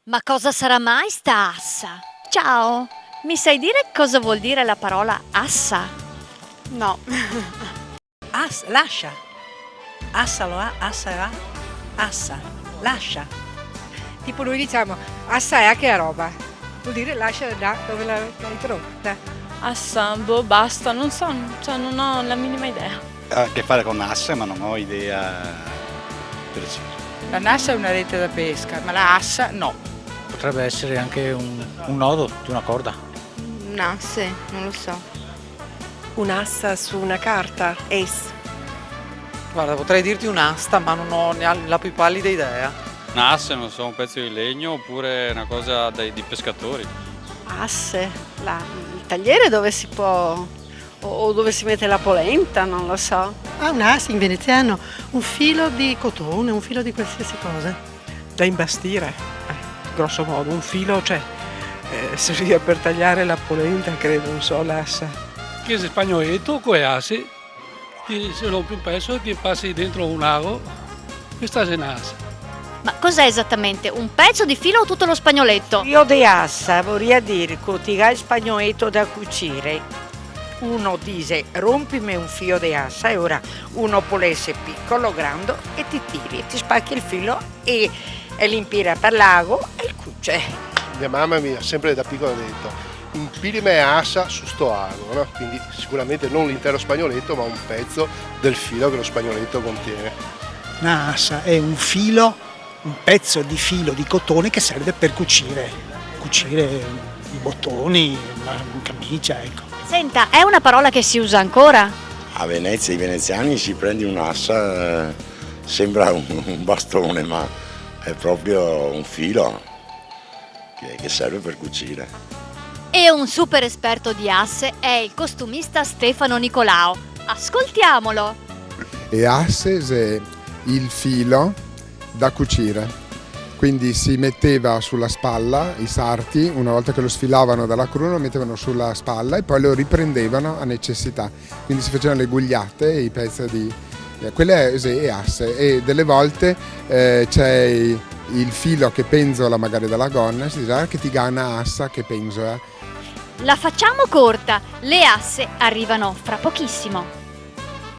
Ma cosa sarà mai sta assa? Ciao, mi sai dire cosa vuol dire la parola assa? No. Lascia. Assa lo ha, assa va, assa, lascia. Tipo noi diciamo, assa è che roba. Vuol dire lascia da dove l'hai trovata. Assa, boh, basta, non so, cioè non ho la minima idea. Ha a che fare con asse, ma non ho idea precisa. La nassa è una rete da pesca, ma la assa no. Potrebbe essere anche un nodo di una corda. Nasse, non lo so. Un'assa su una carta, ace. Guarda, potrei dirti un'asta, ma non ho neanche la più pallida idea. Un'asse, non so, un pezzo di legno oppure una cosa di pescatori. Asse, il tagliere dove si può, o dove si mette la polenta, non lo so. Un asse in veneziano, un filo di cotone, un filo di qualsiasi cosa. Da imbastire, grosso modo, un filo, cioè, serviva per tagliare la polenta, credo, non so, l'assa. Che se spagnoletto con le assi, se rompi un pezzo ti passi dentro un lago, questa è un'assa. Ma cos'è esattamente? Un pezzo di filo o tutto lo spagnoletto? Fio di assa vuol dire che ti hai spagnoletto da cucire. Uno dice rompimi un filo di assa e ora uno può essere piccolo, grande e ti tiri, ti spacchi il filo e l'impira per l'ago e il cuce. Mia mamma mi ha sempre da piccolo detto impilime assa su sto ago, no? Quindi sicuramente non l'intero spagnoletto ma un pezzo del filo che lo spagnoletto contiene. Una assa è un filo, un pezzo di filo di cotone che serve per cucire i bottoni, una camicia, ecco. Senta, è una parola che si usa ancora? A Venezia i veneziani si prende un'assa, sembra un bastone ma è proprio un filo che serve per cucire. E un super esperto di asse è il costumista Stefano Nicolao. Ascoltiamolo! E asse è il filo da cucire, quindi si metteva sulla spalla i sarti, una volta che lo sfilavano dalla cruna lo mettevano sulla spalla e poi lo riprendevano a necessità, quindi si facevano le gugliate, i pezzi di... quelle è asse e delle volte c'è il filo che penzola magari dalla gonna e si dice che ti gana assa che penzola. La facciamo corta, le asse arrivano fra pochissimo.